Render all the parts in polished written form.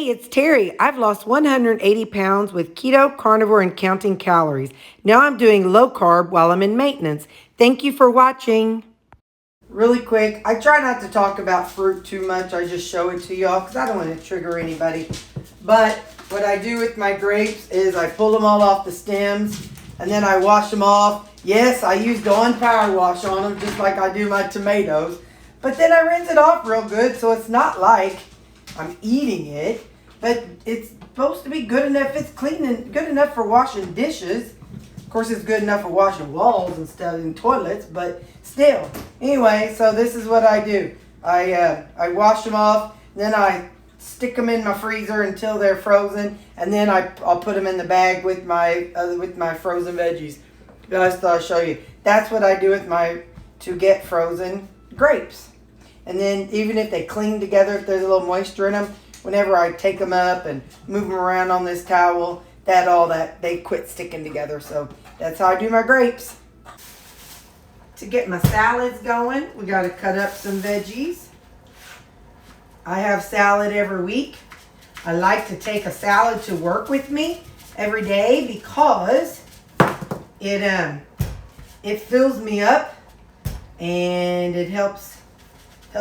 Hey, it's Terry. I've lost 180 pounds with keto, carnivore, and counting calories. Now I'm doing low carb while I'm in maintenance. Thank you for watching. Really quick, I try not to talk about fruit too much. I just show it to y'all because I don't want to trigger anybody. But what I do with my grapes is I pull them all off the stems and then I wash them off. Yes, I use Dawn Power Wash on them just like I do my tomatoes. But then I rinse it off real good so it's not like I'm eating it, but it's supposed to be good enough. It's clean and good enough for washing dishes. Of course, it's good enough for washing walls and stuff in toilets, but still. Anyway, so this is what I do. I wash them off, then I stick them in my freezer until they're frozen, and then I'll put them in the bag with my frozen veggies. I just thought I'd show you. That's what I do with to get frozen grapes. And then even if they cling together, if there's a little moisture in them, whenever I take them up and move them around on this towel, they quit sticking together. So that's how I do my grapes. To get my salads going, we got to cut up some veggies. I have salad every week. I like to take a salad to work with me every day because it fills me up and it helps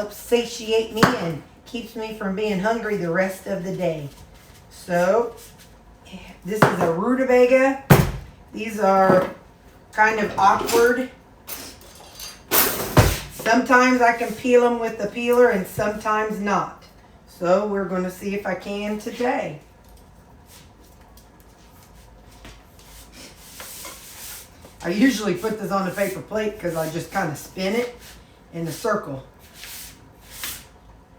satiate me and keeps me from being hungry the rest of the day. So this is a rutabaga. These are kind of awkward. Sometimes I can peel them with the peeler and sometimes not. So we're going to see if I can today. I usually put this on a paper plate because I just kind of spin it in a circle.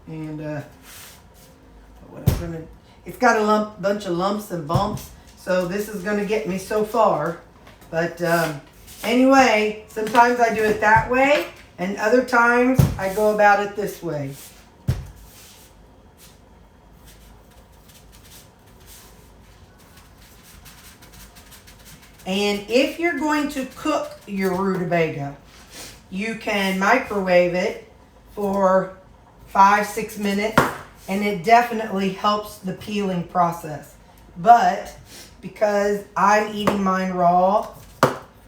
And what I'm gonna, it's got a bunch of lumps and bumps, so this is gonna get me so far. But anyway, sometimes I do it that way, and other times I go about it this way. And if you're going to cook your rutabaga, you can microwave it for 5-6 minutes, and it definitely helps the peeling process. But because I'm eating mine raw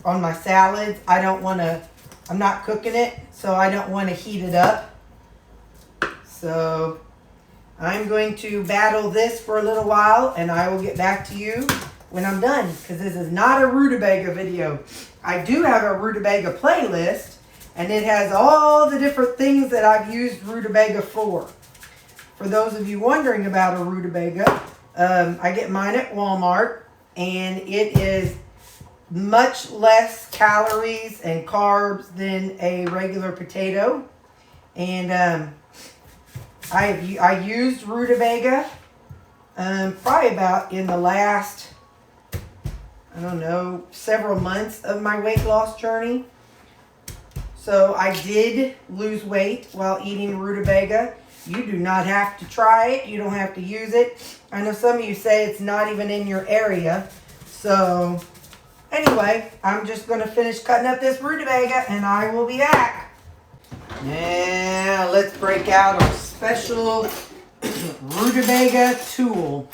on my salads, I'm not cooking it, so I don't want to heat it up. So I'm going to battle this for a little while, and I will get back to you when I'm done, because this is not a rutabaga video. I do have a rutabaga playlist, and it has all the different things that I've used rutabaga for. For those of you wondering about a rutabaga, I get mine at Walmart, and it is much less calories and carbs than a regular potato. And I used rutabaga probably about in the last, I don't know, several months of my weight loss journey. So I did lose weight while eating rutabaga. You do not have to try it. You don't have to use it. I know some of you say it's not even in your area. So anyway, I'm just going to finish cutting up this rutabaga and I will be back. Now let's break out our special rutabaga tool.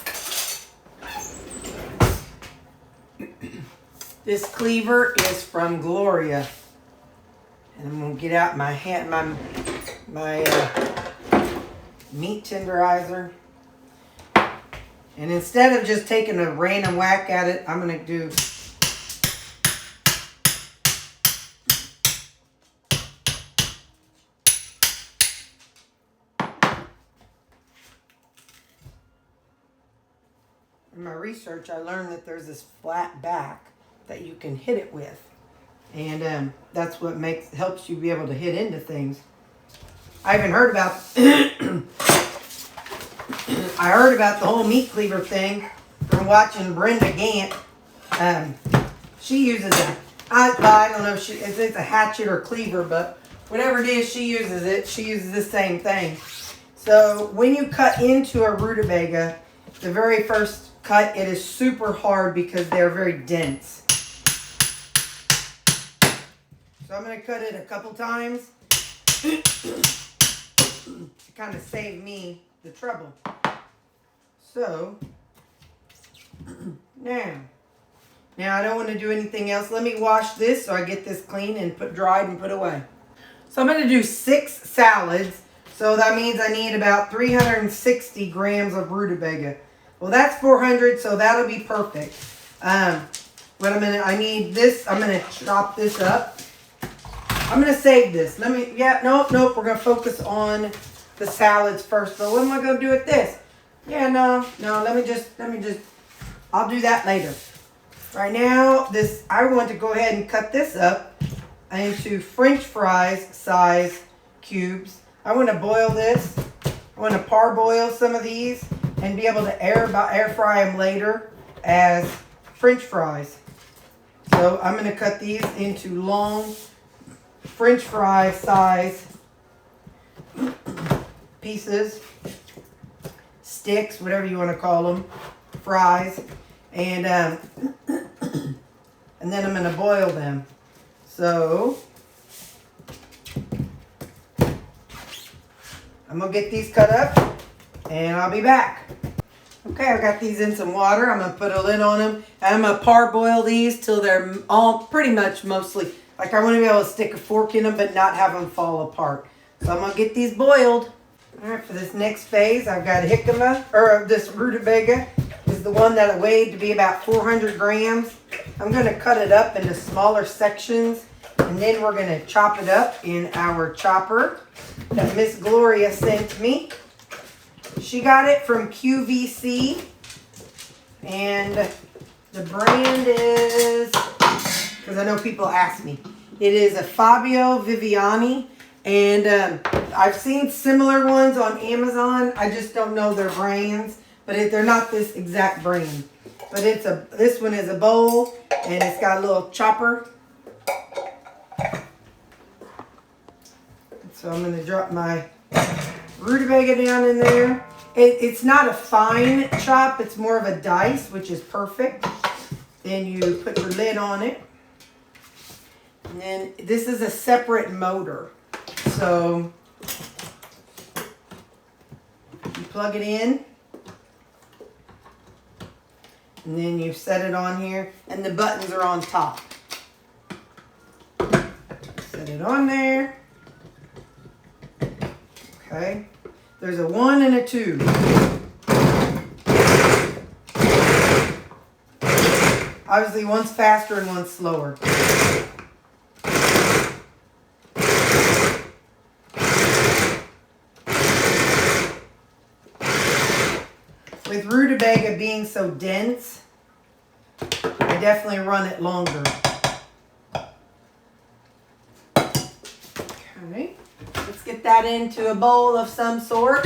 This cleaver is from Gloria. And I'm going to get out my meat tenderizer. And instead of just taking a random whack at it, I'm going to do in my research, I learned that there's this flat back that you can hit it with. And that's what helps you be able to hit into things. I even heard about the whole meat cleaver thing from watching Brenda Gant. She uses I don't know if it's a hatchet or cleaver, but whatever it is, she uses it. She uses the same thing. So when you cut into a rutabaga, the very first cut, it is super hard because they're very dense. So I'm going to cut it a couple times to kind of save me the trouble. So, now I don't want to do anything else. Let me wash this so I get this clean and dried and put away. So I'm going to do 6 salads. So that means I need about 360 grams of rutabaga. Well, that's 400, so that'll be perfect. But I need this. I'm going to chop this up. I'm going to save this. Nope. We're going to focus on the salads first. So what am I going to do with this? Yeah, no, let me just, I'll do that later. Right now, I want to go ahead and cut this up into French fries size cubes. I want to boil this. I want to parboil some of these and be able to air fry them later as French fries. So I'm going to cut these into long French fry size pieces, sticks, whatever you want to call them, fries, and then I'm going to boil them. So I'm going to get these cut up and I'll be back. Okay, I got these in some water. I'm going to put a lid on them and I'm going to parboil these till they're all pretty much mostly, like I want to be able to stick a fork in them but not have them fall apart. So I'm going to get these boiled. All right, for this next phase, I've got jicama, or this rutabaga is the one that I weighed to be about 400 grams. I'm going to cut it up into smaller sections, and then we're going to chop it up in our chopper that Miss Gloria sent me. She got it from QVC, and the brand is, because I know people ask me, it is a Fabio Viviani. And I've seen similar ones on Amazon. I just don't know their brands, but they're not this exact brand. But this one is a bowl, and it's got a little chopper. So I'm going to drop my rutabaga down in there. It's not a fine chop. It's more of a dice, which is perfect. Then you put your lid on it. And then this is a separate motor. So you plug it in and then you set it on here and the buttons are on top. Set it on there. Okay. There's a 1 and a 2. Obviously one's faster and one's slower. With rutabaga being so dense, I definitely run it longer. Okay, let's get that into a bowl of some sort.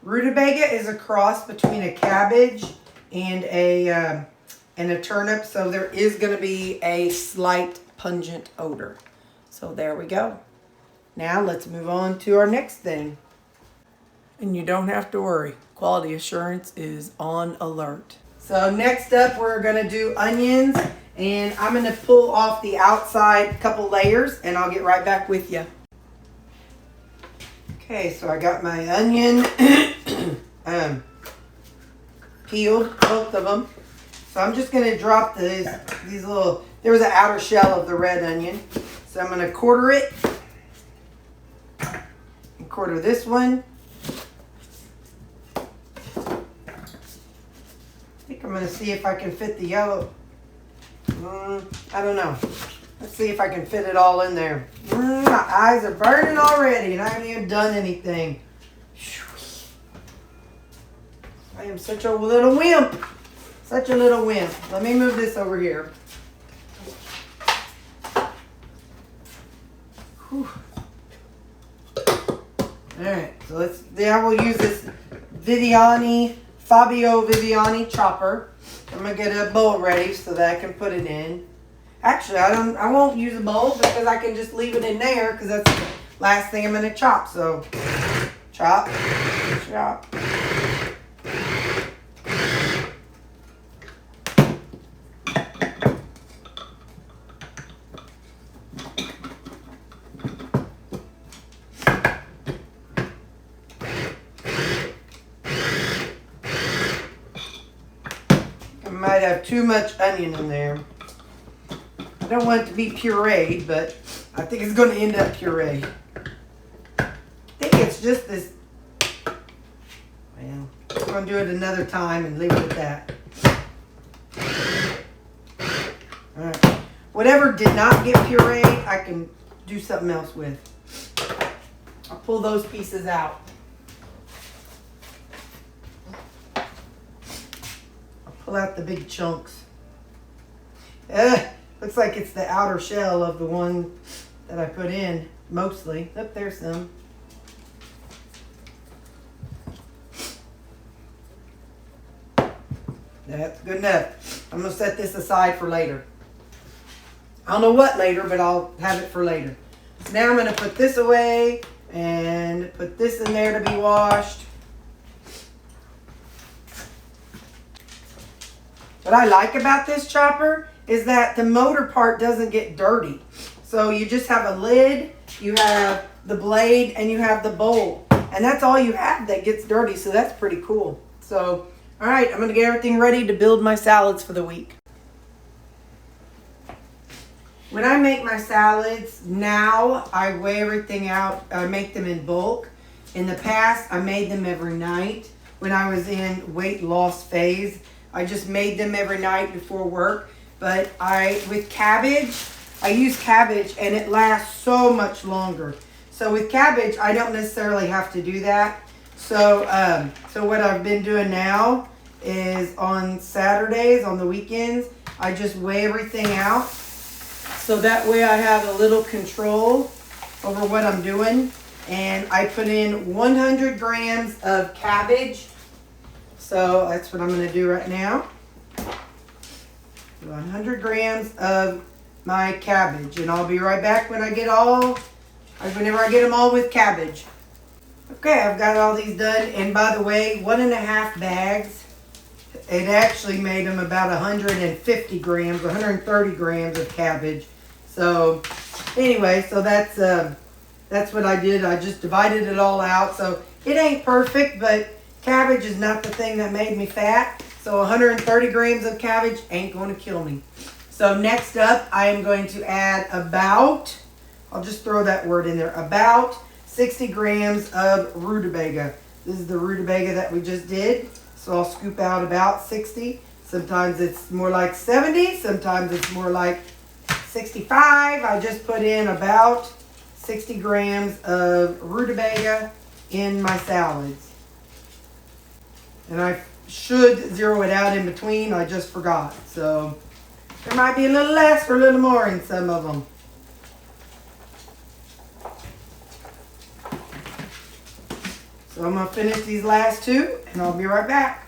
Rutabaga is a cross between a cabbage and a turnip, so there is going to be a slight pungent odor. So there we go. Now let's move on to our next thing. And you don't have to worry. Quality assurance is on alert. So next up we're going to do onions, and I'm going to pull off the outside couple layers and I'll get right back with you. Okay, so I got my onion peeled, both of them. So I'm just going to drop these little, there was an outer shell of the red onion. So I'm going to quarter it. And quarter this one. I think I'm going to see if I can fit the yellow. I don't know. Let's see if I can fit it all in there. My eyes are burning already and I haven't even done anything. I am such a little wimp. Such a little wimp. Let me move this over here. Whew. Alright, so I will use this Fabio Viviani chopper. I'm going to get a bowl ready so that I can put it in. Actually, I won't use a bowl because I can just leave it in there because that's the last thing I'm going to chop. So, chop, chop. might have too much onion in there. I don't want it to be pureed, but I think it's going to end up pureed. I think it's just this. Well, I'm going to do it another time and leave it at that. All right. Whatever did not get pureed, I can do something else with. I'll pull those pieces out. I'll pull out the big chunks. Looks like it's the outer shell of the one that I put in, mostly. Look, there's some. That's good enough. I'm going to set this aside for later. I don't know what later, but I'll have it for later. So now I'm going to put this away and put this in there to be washed. What I like about this chopper is that the motor part doesn't get dirty. So you just have a lid, you have the blade, and you have the bowl. And that's all you have that gets dirty, so that's pretty cool. So, all right, I'm going to get everything ready to build my salads for the week. When I make my salads, now I weigh everything out. I make them in bulk. In the past, I made them every night. When I was in weight loss phase, I just made them every night before work. But with cabbage, I use cabbage and it lasts so much longer. So with cabbage, I don't necessarily have to do that. So what I've been doing now is on Saturdays, on the weekends, I just weigh everything out. So that way I have a little control over what I'm doing. And I put in 100 grams of cabbage. So that's what I'm going to do right now. 100 grams of my cabbage. And I'll be right back when I get whenever I get them all with cabbage. Okay, I've got all these done. And by the way, 1.5 bags. It actually made them about 150 grams, 130 grams of cabbage. So anyway, so that's what I did. I just divided it all out. So it ain't perfect, but cabbage is not the thing that made me fat. So 130 grams of cabbage ain't going to kill me. So next up, I am going to add about, I'll just throw that word in there, about 60 grams of rutabaga. This is the rutabaga that we just did. So I'll scoop out about 60. Sometimes it's more like 70. Sometimes it's more like 65. I just put in about 60 grams of rutabaga in my salads. And I should zero it out in between. I just forgot. So there might be a little less or a little more in some of them. So I'm going to finish these last two and I'll be right back.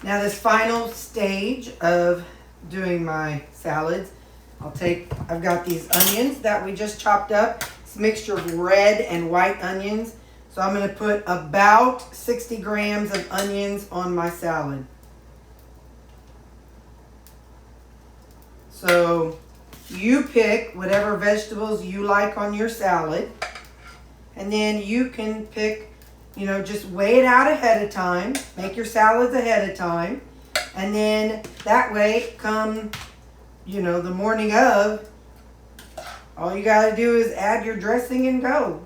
Now this final stage of doing my salads, I've got these onions that we just chopped up. It's a mixture of red and white onions. So I'm going to put about 60 grams of onions on my salad. So you pick whatever vegetables you like on your salad. And then you can pick, just weigh it out ahead of time. Make your salads ahead of time. And then that way, come, the morning of, all you got to do is add your dressing and go.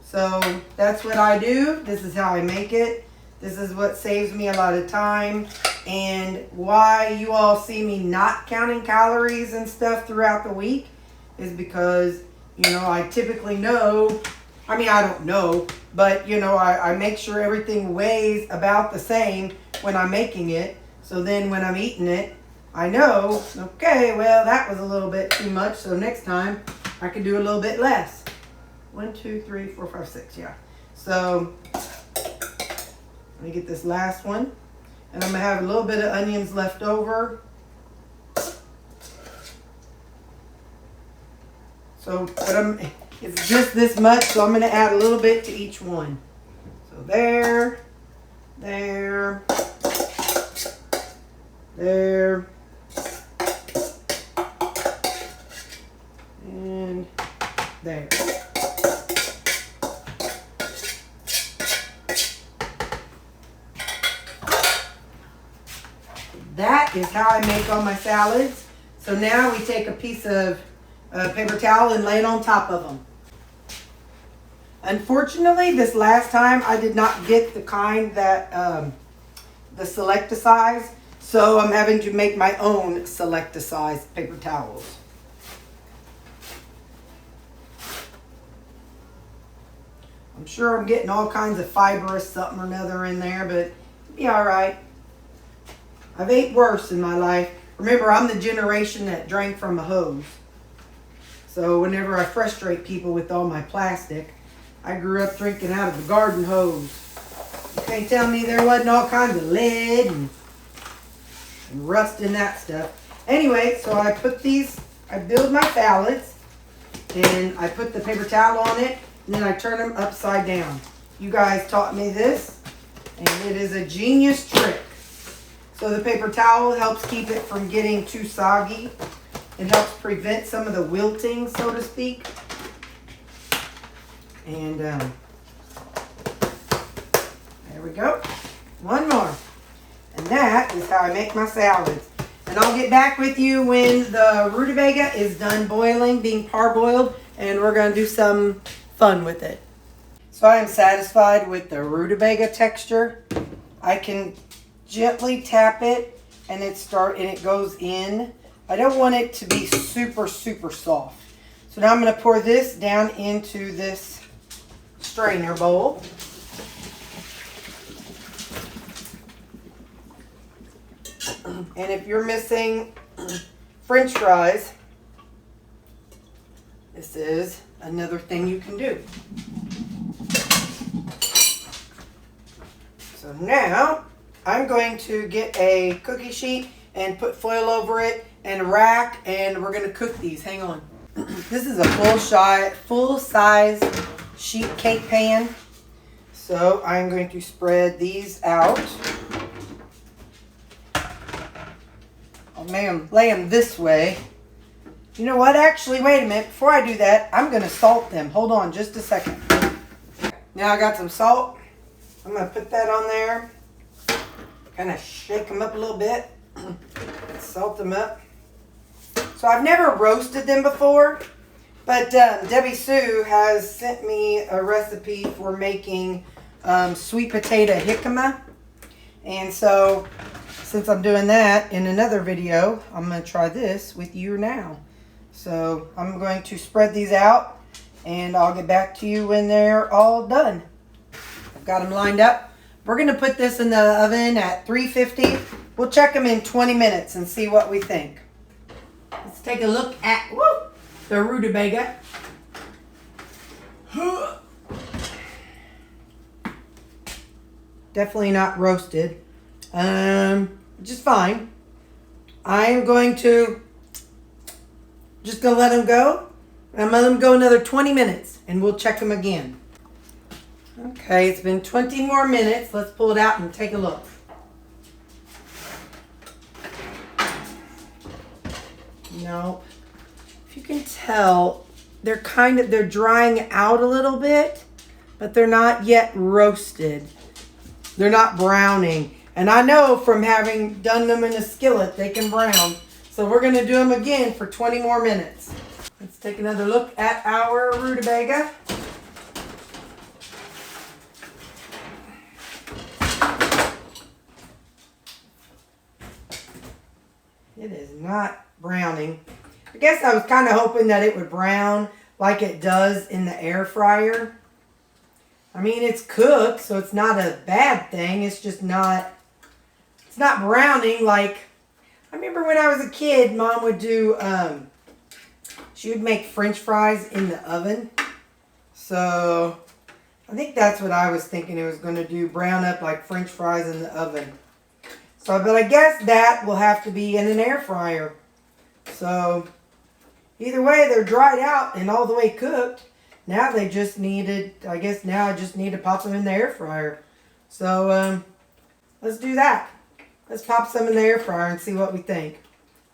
So that's what I do. This is how I make it. This is what saves me a lot of time, and why you all see me not counting calories and stuff throughout the week is because, you know, I typically know, I mean, I don't know, but, you know, I make sure everything weighs about the same when I'm making it. So then when I'm eating it, I know, okay, well, that was a little bit too much, so next time I can do a little bit less. 1, 2, 3, 4, 5, 6, yeah. So let me get this last one. And I'm going to have a little bit of onions left over. So it's just this much, so I'm going to add a little bit to each one. So there, there, there, and there. That is how I make all my salads. So now we take a piece of paper towel and lay it on top of them. Unfortunately, this last time I did not get the kind that, the Selecta-size. So I'm having to make my own Selecta-size paper towels. I'm sure I'm getting all kinds of fibrous something or another in there, but it'll be all right. I've ate worse in my life. Remember, I'm the generation that drank from a hose. So whenever I frustrate people with all my plastic, I grew up drinking out of the garden hose. You can't tell me there wasn't all kinds of lead and rust in that stuff. Anyway, so I build my salads, and I put the paper towel on it, and then I turn them upside down. You guys taught me this, and it is a genius trick. So the paper towel helps keep it from getting too soggy. It helps prevent some of the wilting, so to speak. And there we go. One more. And that is how I make my salads. And I'll get back with you when the rutabaga is done boiling, being parboiled, and we're going to do some fun with it. So I am satisfied with the rutabaga texture. I can gently tap it and it goes in. I don't want it to be super soft. So now I'm going to pour this down into this strainer bowl. And if you're missing French fries, this is another thing you can do. So now I'm going to get a cookie sheet and put foil over it and a rack, and we're going to cook these. Hang on. This is a full-size sheet cake pan. So I'm going to spread these out. I'll lay them this way. You know what? Actually, wait a minute. Before I do that, I'm going to salt them. Hold on just a second. Now I got some salt. I'm going to put that on there. Kind of shake them up a little bit. Salt them up. So I've never roasted them before, but Debbie Sue has sent me a recipe for making sweet potato jicama. And so since I'm doing that in another video, I'm going to try this with you now. So I'm going to spread these out, and I'll get back to you when they're all done. I've got them lined up. We're going to put this in the oven at 350. We'll check them in 20 minutes and see what we think. Let's take a look at the rutabaga. Definitely not roasted. Just fine. I am going to let them go. I'm going to let them go another 20 minutes, and we'll check them again. Okay, it's been 20 more minutes. Let's pull it out and take a look. No, if you can tell, they're drying out a little bit, but they're not yet roasted. They're not browning. And I know from having done them in a skillet, they can brown. So we're going to do them again for 20 more minutes. Let's take another look at our rutabaga. It is not browning. I guess I was kind of hoping that it would brown like it does in the air fryer. I mean, it's cooked, so it's not a bad thing. It's just not, it's not browning like, I remember when I was a kid, Mom would do, she would make French fries in the oven. So, I think that's what I was thinking it was going to do, brown up like French fries in the oven. So, but I guess that will have to be in an air fryer. So, either way, they're dried out and all the way cooked. Now they just needed, I guess now I just need to pop them in the air fryer. So, let's do that. Let's pop some in the air fryer and see what we think.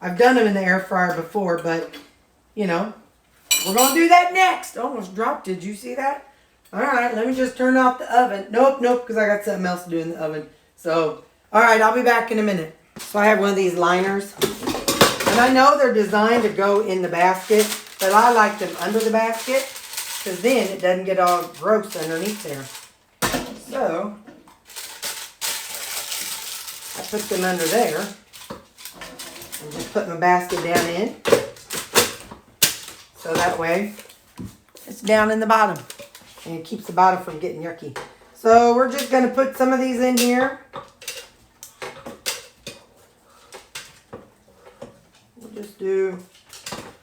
I've done them in the air fryer before, but, you know, we're going to do that next. Almost dropped. Did you see that? All right, let me just turn off the oven. Nope, because I got something else to do in the oven. So, all right, I'll be back in a minute. So I have one of these liners. And I know they're designed to go in the basket, but I like them under the basket because then it doesn't get all gross underneath there. So, I put them under there and just put my basket down in. So that way, it's down in the bottom. And it keeps the bottom from getting yucky. So we're just going to put some of these in here.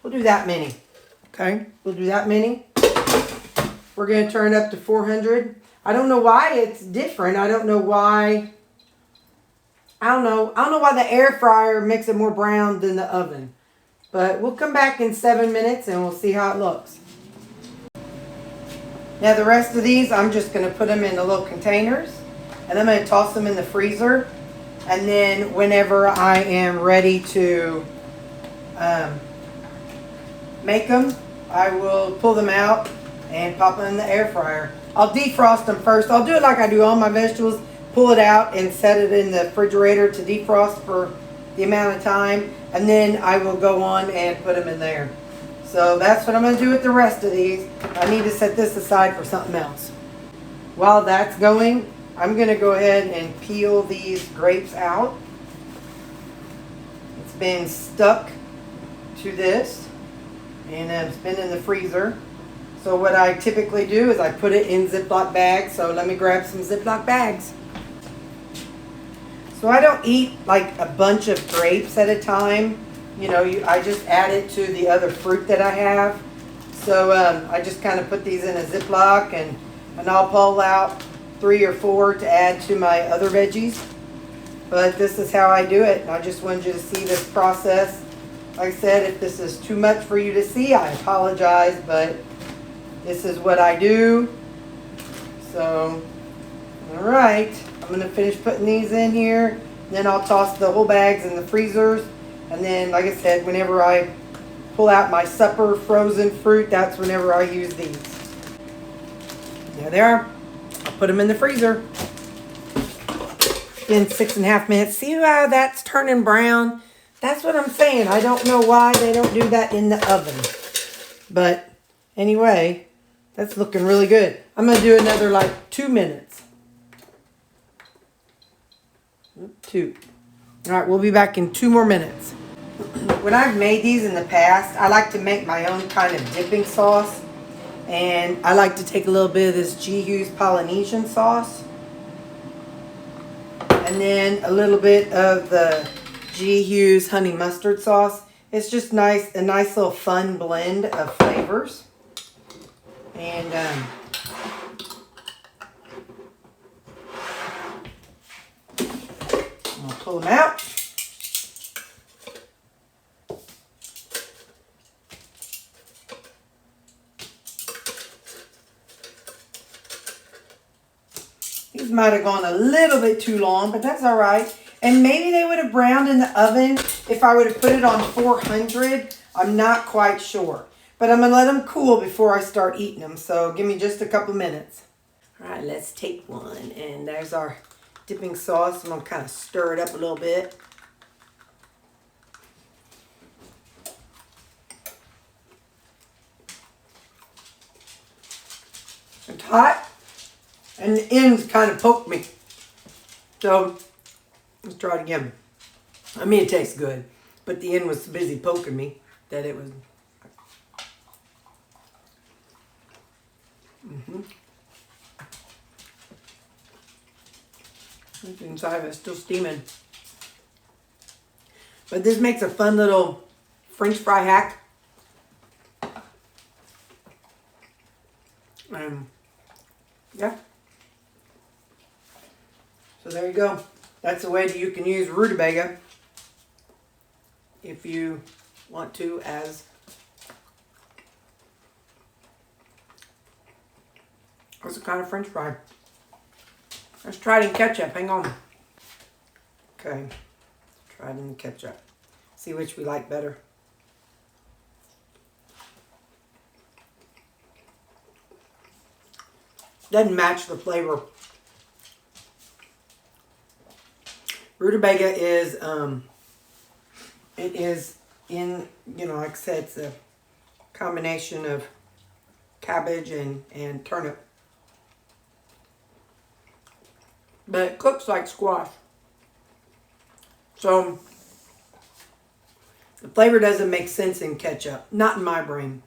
We'll do that many. Okay, we'll do that many. We're going to turn it up to 400. I don't know why it's different. I don't know why. I don't know why the air fryer makes it more brown than the oven. But we'll come back in 7 minutes and we'll see how it looks. Now the rest of these, I'm just going to put them in the little containers. And I'm going to toss them in the freezer. And then whenever I am ready to make them, I will pull them out and pop them in the air fryer. I'll defrost them first. I'll do it like I do all my vegetables. Pull it out and set it in the refrigerator to defrost for the amount of time. And then I will go on and put them in there. So that's what I'm going to do with the rest of these. I need to set this aside for something else. While that's going, I'm going to go ahead and peel these grapes out. It's been stuck to this and it's been in the freezer. So what I typically do is I put it in Ziploc bags. So let me grab some Ziploc bags. So I don't eat like a bunch of grapes at a time. You know, I just add it to the other fruit that I have. So I just kind of put these in a Ziploc and I'll pull out 3 or 4 to add to my other veggies. But this is how I do it. I just wanted you to see this process. Like I said, if this is too much for you to see, I apologize, but this is what I do. So, all right. I'm going to finish putting these in here. Then I'll toss the whole bags in the freezers. And then, like I said, whenever I pull out my supper frozen fruit, that's whenever I use these. There they are. I'll put them in the freezer. In 6.5 minutes. See how that's turning brown? That's what I'm saying. I don't know why they don't do that in the oven. But anyway, that's looking really good. I'm going to do another like 2 minutes. 2. All right, we'll be back in 2 more minutes. When I've made these in the past, I like to make my own kind of dipping sauce. And I like to take a little bit of this G. Hughes Polynesian sauce. And then a little bit of the G. Hughes honey mustard sauce. It's just nice, a nice little fun blend of flavors. And I'll pull them out. These might have gone a little bit too long, but that's all right. And maybe they would have browned in the oven if I would have put it on 400. I'm not quite sure. But I'm going to let them cool before I start eating them. So give me just a couple minutes. All right, let's take one. And there's our dipping sauce. I'm going to kind of stir it up a little bit. It's hot. And the ends kind of poked me. So, let's try it again. I mean, it tastes good. But the end was so busy poking me that it was... Inside it's still steaming. But this makes a fun little French fry hack. Yeah. So there you go. That's the way that you can use rutabaga if you want to as a kind of French fry. Let's try it in ketchup. Hang on. Okay. Try it in ketchup. See which we like better. Doesn't match the flavor. Rutabaga is, it is in, you know, like I said, it's a combination of cabbage and turnip. But it cooks like squash. So, the flavor doesn't make sense in ketchup. Not in my brain.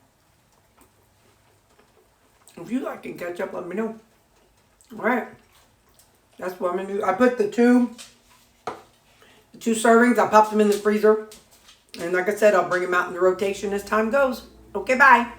If you like in ketchup, let me know. Alright. That's what I'm going to do. I put the two servings, I popped them in the freezer. And like I said, I'll bring them out in the rotation as time goes. Okay, bye.